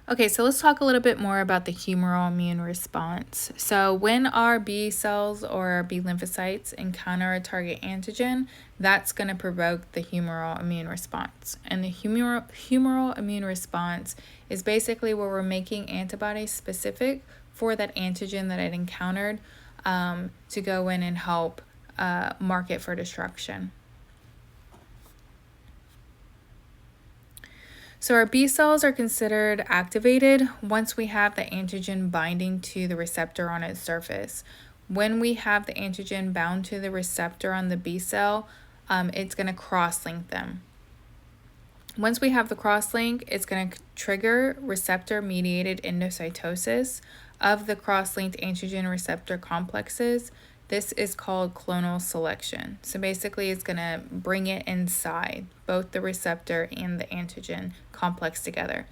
Okay, so let's talk a little bit more about the humoral immune response. So, when our B cells or our B lymphocytes encounter a target antigen, that's going to provoke the humoral immune response. And the humoral immune response is basically where we're making antibodies specific for that antigen that it encountered to go in and help mark it for destruction. So our B cells are considered activated once we have the antigen binding to the receptor on its surface. When we have the antigen bound to the receptor on the B cell, it's going to cross-link them. Once we have the cross-link, it's going to trigger receptor-mediated endocytosis of the cross-linked antigen receptor complexes. This is called clonal selection. So basically, it's going to bring it inside, both the receptor and the antigen complex together.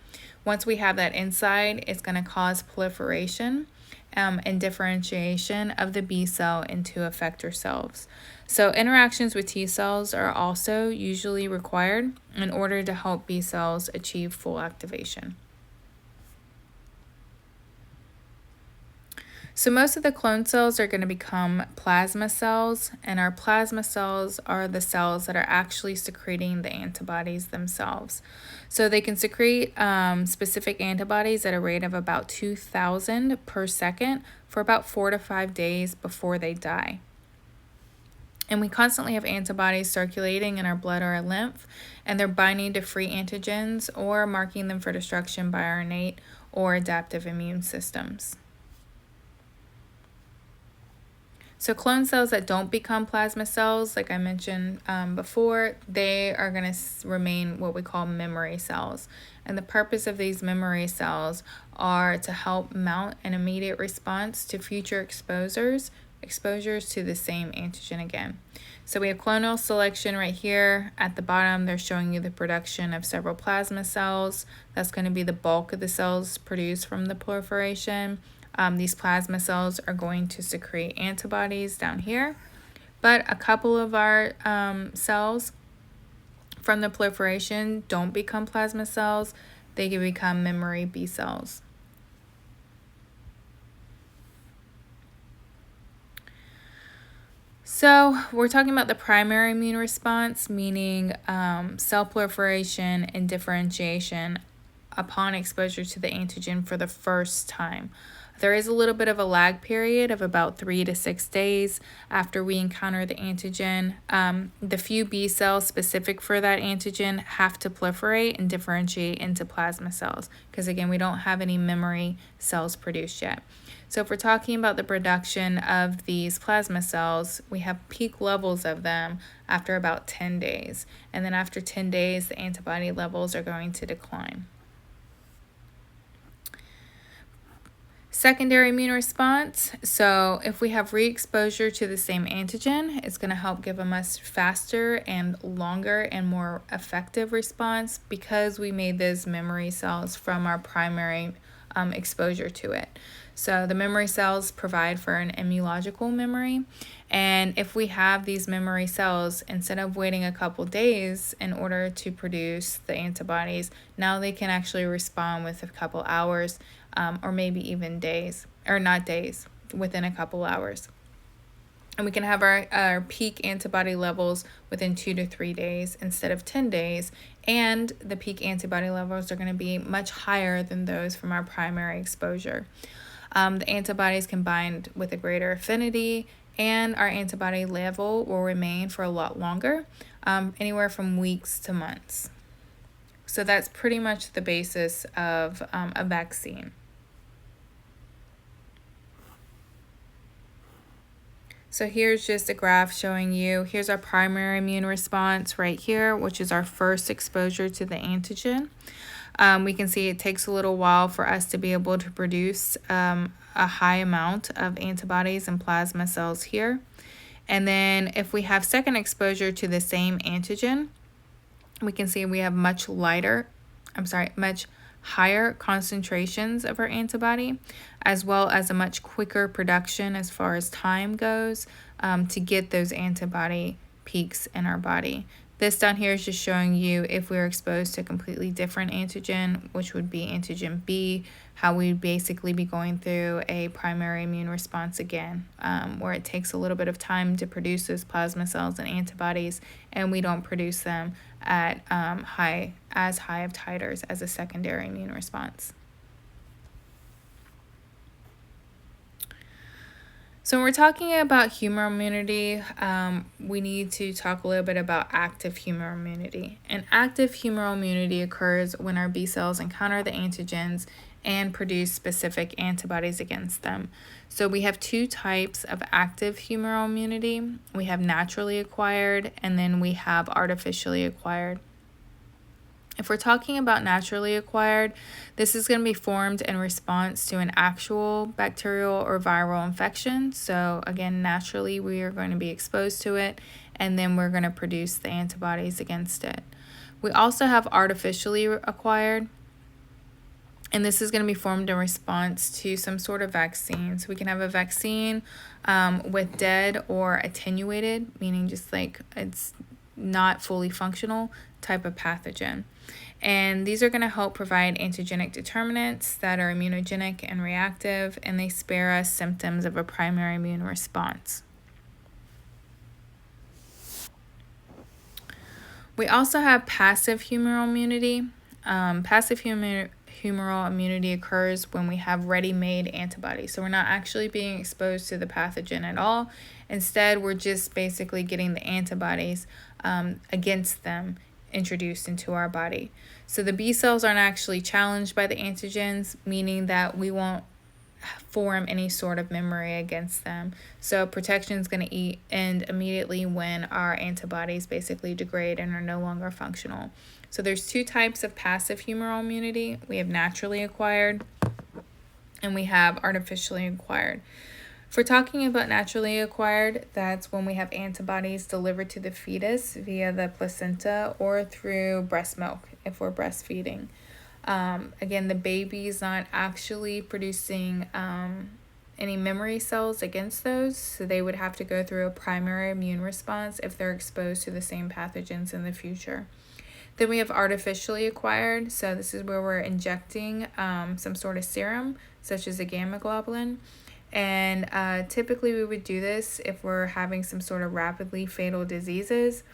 Once we have that inside, it's going to cause proliferation and differentiation of the B cell into effector cells. So interactions with T cells are also usually required in order to help B cells achieve full activation. So most of the clone cells are going to become plasma cells, and our plasma cells are the cells that are actually secreting the antibodies themselves. So they can secrete specific antibodies at a rate of about 2,000 per second for about 4 to 5 days before they die. And we constantly have antibodies circulating in our blood or our lymph, and they're binding to free antigens or marking them for destruction by our innate or adaptive immune systems. So clone cells that don't become plasma cells, like I mentioned before, they are going to remain what we call memory cells. And the purpose of these memory cells are to help mount an immediate response to future exposures to the same antigen again. So we have clonal selection right here. At the bottom, they're showing you the production of several plasma cells. That's going to be the bulk of the cells produced from the proliferation. These plasma cells are going to secrete antibodies down here, but a couple of our cells from the proliferation don't become plasma cells. They can become memory B cells. So we're talking about the primary immune response, meaning cell proliferation and differentiation upon exposure to the antigen for the first time. There is a little bit of a lag period of about 3 to 6 days after we encounter the antigen. The few B cells specific for that antigen have to proliferate and differentiate into plasma cells because, again, we don't have any memory cells produced yet. So if we're talking about the production of these plasma cells, we have peak levels of them after about 10 days. And then after 10 days, the antibody levels are going to decline. Secondary immune response. So if we have re-exposure to the same antigen, it's going to help give a much faster and longer and more effective response because we made those memory cells from our primary exposure to it. So the memory cells provide for an immunological memory. And if we have these memory cells, instead of waiting a couple days in order to produce the antibodies, now they can actually respond with a couple hours or maybe even days, or not days, within a couple hours. And we can have our peak antibody levels within 2 to 3 days instead of 10 days. And the peak antibody levels are going to be much higher than those from our primary exposure. The antibodies can bind with a greater affinity, and our antibody level will remain for a lot longer, anywhere from weeks to months. So that's pretty much the basis of a vaccine. So here's just a graph showing you, here's our primary immune response right here, which is our first exposure to the antigen. We can see it takes a little while for us to be able to produce a high amount of antibodies and plasma cells here. And then if we have second exposure to the same antigen, we can see we have much higher concentrations of our antibody, as well as a much quicker production as far as time goes to get those antibody peaks in our body. This down here is just showing you if we're exposed to a completely different antigen, which would be antigen B, how we'd basically be going through a primary immune response again, where it takes a little bit of time to produce those plasma cells and antibodies, and we don't produce them at as high of titers as a secondary immune response. So when we're talking about humoral immunity, we need to talk a little bit about active humoral immunity. And active humoral immunity occurs when our B cells encounter the antigens and produce specific antibodies against them. So we have two types of active humoral immunity. We have naturally acquired, and then we have artificially acquired. If we're talking about naturally acquired, this is going to be formed in response to an actual bacterial or viral infection. So again, naturally we are going to be exposed to it, and then we're going to produce the antibodies against it. We also have artificially acquired, and this is going to be formed in response to some sort of vaccine. So we can have a vaccine with dead or attenuated, meaning just like it's not fully functional type of pathogen. And these are going to help provide antigenic determinants that are immunogenic and reactive, and they spare us symptoms of a primary immune response. We also have passive humoral immunity. Passive humoral immunity occurs when we have ready-made antibodies. So we're not actually being exposed to the pathogen at all. Instead, we're just basically getting the antibodies against them introduced into our body. So the B cells aren't actually challenged by the antigens, meaning that we won't form any sort of memory against them. So protection is going to end immediately when our antibodies basically degrade and are no longer functional. So there's two types of passive humoral immunity. We have naturally acquired, and we have artificially acquired. If we're talking about naturally acquired, that's when we have antibodies delivered to the fetus via the placenta or through breast milk if we're breastfeeding. Again, the baby's not actually producing any memory cells against those, so they would have to go through a primary immune response if they're exposed to the same pathogens in the future. Then we have artificially acquired, so this is where we're injecting some sort of serum, such as a gamma globulin. And typically we would do this if we're having some sort of rapidly fatal diseases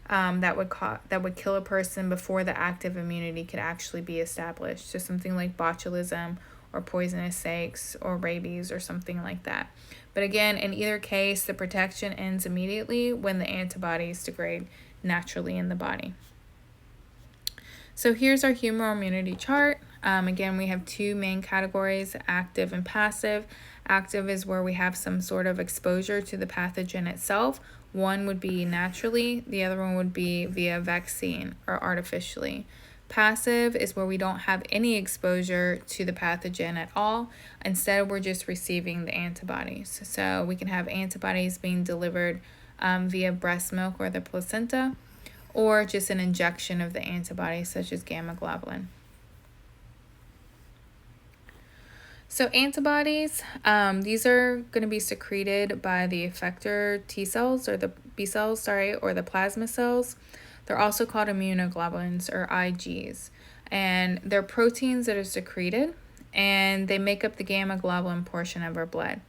that would kill a person before the active immunity could actually be established. So something like botulism or poisonous snakes or rabies or something like that. But again, in either case, the protection ends immediately when the antibodies degrade naturally in the body. So here's our humoral immunity chart. Again, we have two main categories, active and passive. Active is where we have some sort of exposure to the pathogen itself. One would be naturally, the other one would be via vaccine or artificially. Passive is where we don't have any exposure to the pathogen at all. Instead, we're just receiving the antibodies. So we can have antibodies being delivered via breast milk or the placenta, or just an injection of the antibodies such as gamma globulin. So antibodies, these are going to be secreted by the effector T cells or the B cells, or the plasma cells. They're also called immunoglobulins or Igs. And they're proteins that are secreted, and they make up the gamma globulin portion of our blood.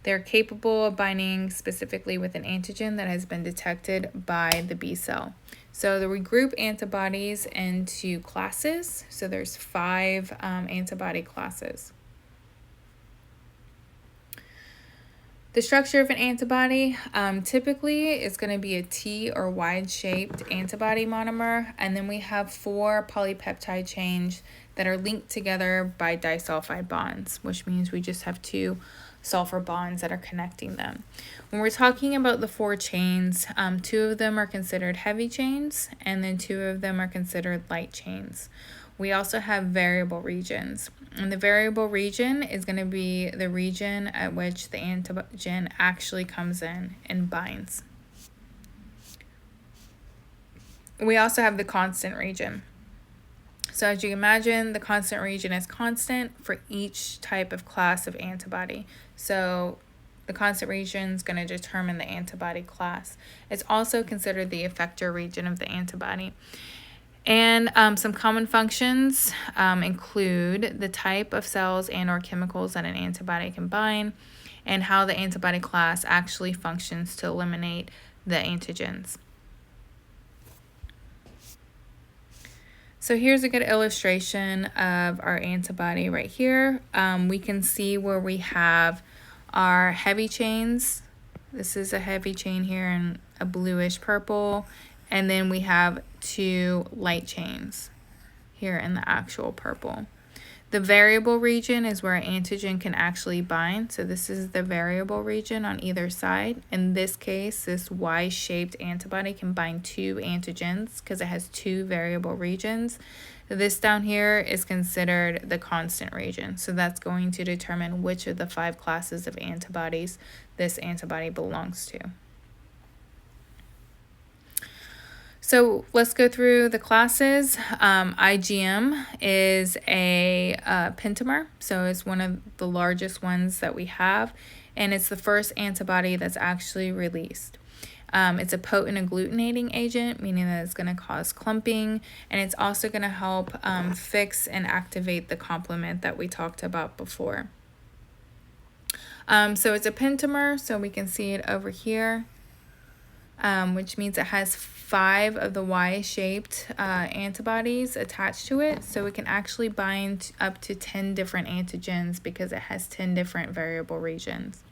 They're capable of binding specifically with an antigen that has been detected by the B cell. So we group antibodies into classes. So there's 5 antibody classes. The structure of an antibody typically is going to be a T or wide-shaped antibody monomer, and then we have 4 polypeptide chains that are linked together by disulfide bonds, which means we just have 2 sulfur bonds that are connecting them. When we're talking about the 4 chains, 2 of them are considered heavy chains, and then 2 of them are considered light chains. We also have variable regions. And the variable region is going to be the region at which the antigen actually comes in and binds. We also have the constant region. So as you imagine, the constant region is constant for each type of class of antibody. So The constant region is going to determine the antibody class. It's also considered the effector region of the antibody. And some common functions include the type of cells and or chemicals that an antibody can bind, and how the antibody class actually functions to eliminate the antigens. So here's a good illustration of our antibody right here. We can see where we have our heavy chains. This is a heavy chain here in a bluish purple. And then we have 2 light chains here in the actual purple. The variable region is where an antigen can actually bind. So this is the variable region on either side. In this case, this Y-shaped antibody can bind 2 antigens because it has 2 variable regions. This down here is considered the constant region. So that's going to determine which of the 5 classes of antibodies this antibody belongs to. So let's go through the classes. IgM is a pentamer, so it's one of the largest ones that we have, and it's the first antibody that's actually released. It's a potent agglutinating agent, meaning that it's going to cause clumping, and it's also going to help fix and activate the complement that we talked about before. So it's a pentamer, so we can see it over here. Which means it has 5 of the Y-shaped antibodies attached to it. So it can actually bind up to 10 different antigens because it has 10 different variable regions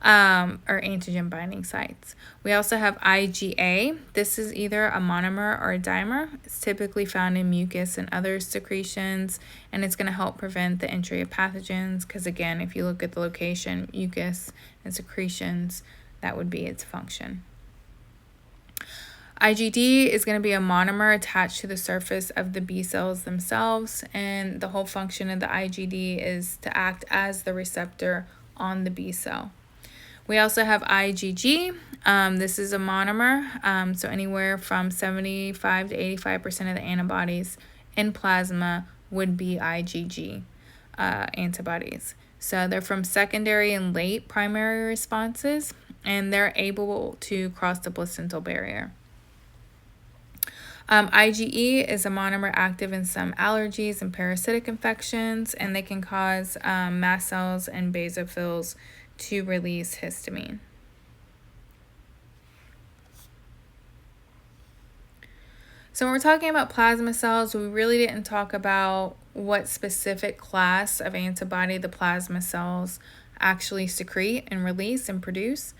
or antigen binding sites. We also have IgA. This is either a monomer or a dimer. It's typically found in mucus and other secretions, and it's going to help prevent the entry of pathogens because, again, if you look at the location, mucus and secretions, that would be its function. IgD is going to be a monomer attached to the surface of the B cells themselves, and the whole function of the IgD is to act as the receptor on the B cell. We also have IgG. This is a monomer, so anywhere from 75 to 85% of the antibodies in plasma would be IgG antibodies. So they're from secondary and late primary responses, and they're able to cross the placental barrier. IgE is a monomer active in some allergies and parasitic infections, and they can cause mast cells and basophils to release histamine. So when we're talking about plasma cells, we really didn't talk about what specific class of antibody the plasma cells actually secrete and release and produce.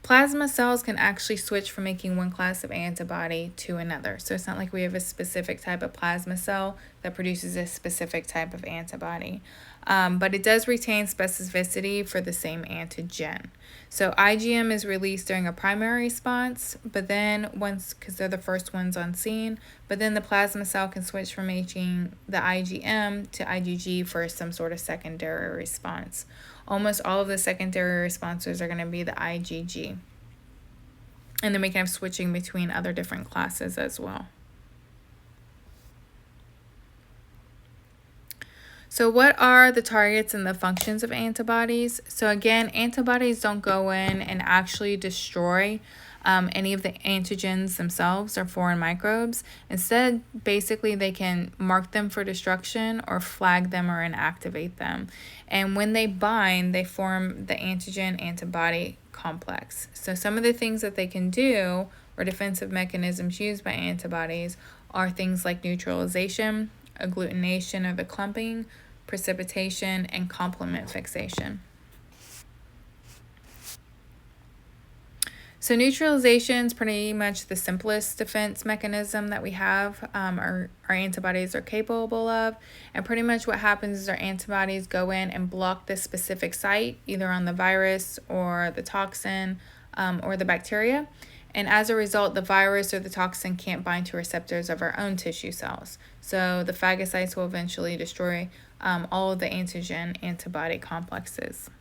Plasma cells can actually switch from making one class of antibody to another. So it's not like we have a specific type of plasma cell that produces a specific type of antibody. But it does retain specificity for the same antigen. So IgM is released during a primary response, but then because they're the first ones on scene, but then the plasma cell can switch from making the IgM to IgG for some sort of secondary response. Almost all of the secondary responses are going to be the IgG. And then we can have switching between other different classes as well. So what are the targets and the functions of antibodies? So again, antibodies don't go in and actually destroy any of the antigens themselves or foreign microbes. Instead, basically, they can mark them for destruction or flag them or inactivate them. And when they bind, they form the antigen-antibody complex. So some of the things that they can do, or defensive mechanisms used by antibodies, are things like neutralization, agglutination or the clumping, precipitation, and complement fixation. So neutralization is pretty much the simplest defense mechanism that we have, our antibodies are capable of. And pretty much what happens is our antibodies go in and block this specific site, either on the virus or the toxin or the bacteria. And as a result, the virus or the toxin can't bind to receptors of our own tissue cells. So the phagocytes will eventually destroy all of the antigen-antibody complexes.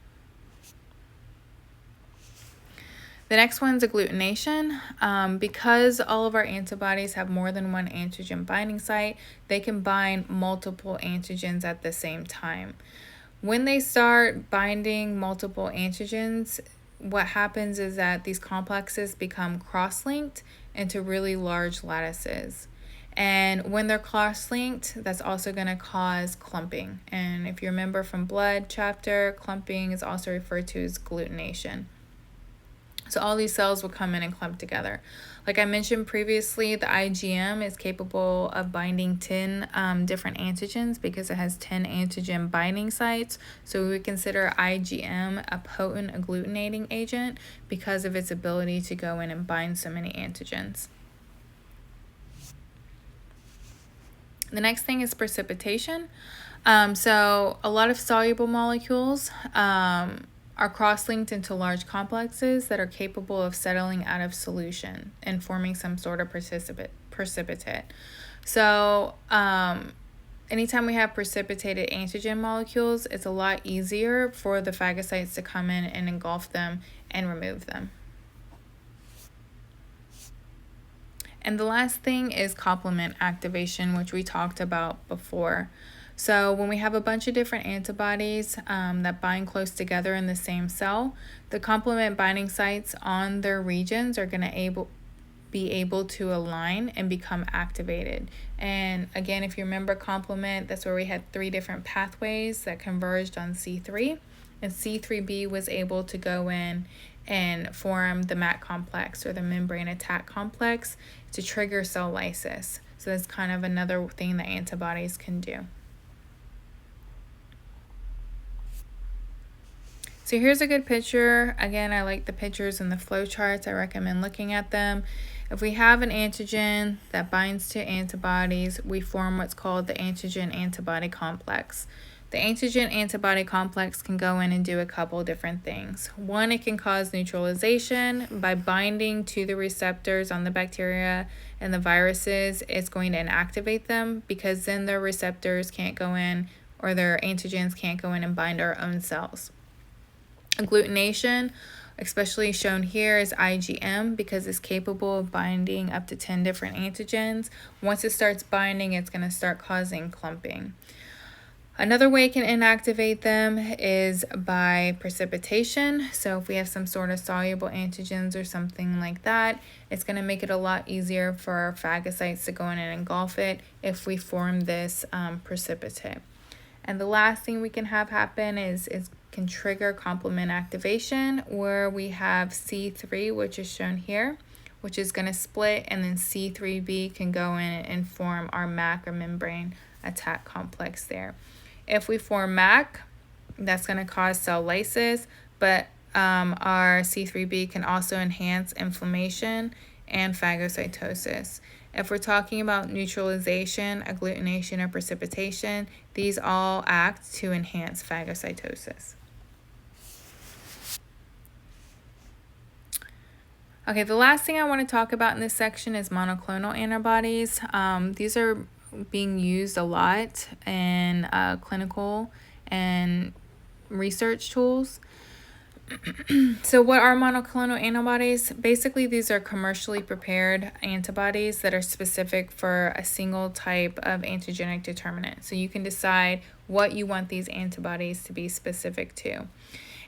The next one's agglutination. Because all of our antibodies have more than one antigen binding site, they can bind multiple antigens at the same time. When they start binding multiple antigens, what happens is that these complexes become cross-linked into really large lattices. And when they're cross-linked, that's also going to cause clumping. And if you remember from blood chapter, clumping is also referred to as agglutination. So all these cells will come in and clump together. Like I mentioned previously, the IgM is capable of binding 10 different antigens because it has 10 antigen binding sites. So we would consider IgM a potent agglutinating agent because of its ability to go in and bind so many antigens. The next thing is precipitation. So a lot of soluble molecules are cross-linked into large complexes that are capable of settling out of solution and forming some sort of precipitate. So anytime we have precipitated antigen molecules, it's a lot easier for the phagocytes to come in and engulf them and remove them. And the last thing is complement activation, which we talked about before. So when we have a bunch of different antibodies that bind close together in the same cell, the complement binding sites on their regions are going to be able to align and become activated. And again, if you remember complement, that's where we had 3 different pathways that converged on C3. And C3b was able to go in and form the MAC complex, or the membrane attack complex, to trigger cell lysis. So that's kind of another thing that antibodies can do. So here's a good picture. Again, I like the pictures and the flow charts. I recommend looking at them. If we have an antigen that binds to antibodies, we form what's called the antigen-antibody complex. The antigen-antibody complex can go in and do a couple different things. One, it can cause neutralization by binding to the receptors on the bacteria and the viruses. It's going to inactivate them because then their receptors can't go in, or their antigens can't go in and bind our own cells. Agglutination, especially shown here, is IgM because it's capable of binding up to 10 different antigens. Once it starts binding, it's going to start causing clumping. Another way it can inactivate them is by precipitation. So if we have some sort of soluble antigens or something like that, it's going to make it a lot easier for our phagocytes to go in and engulf it if we form this precipitate. And the last thing we can have happen is can trigger complement activation, where we have C3, which is shown here, which is going to split, and then C3b can go in and form our MAC, or membrane attack complex there. If we form MAC, that's going to cause cell lysis, but our C3b can also enhance inflammation and phagocytosis. If we're talking about neutralization, agglutination, or precipitation, these all act to enhance phagocytosis. Okay, the last thing I want to talk about in this section is monoclonal antibodies. These are being used a lot in clinical and research tools. So what are monoclonal antibodies? Basically, these are commercially prepared antibodies that are specific for a single type of antigenic determinant. So you can decide what you want these antibodies to be specific to.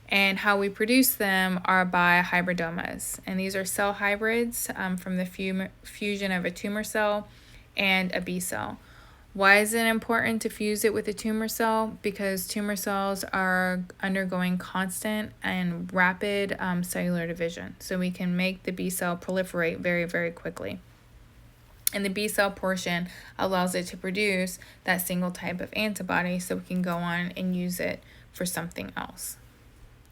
And how we produce them are by hybridomas. And these are cell hybrids from the fusion of a tumor cell and a B cell. Why is it important to fuse it with a tumor cell? Because tumor cells are undergoing constant and rapid cellular division. So we can make the B cell proliferate very, very quickly. And the B cell portion allows it to produce that single type of antibody, so we can go on and use it for something else.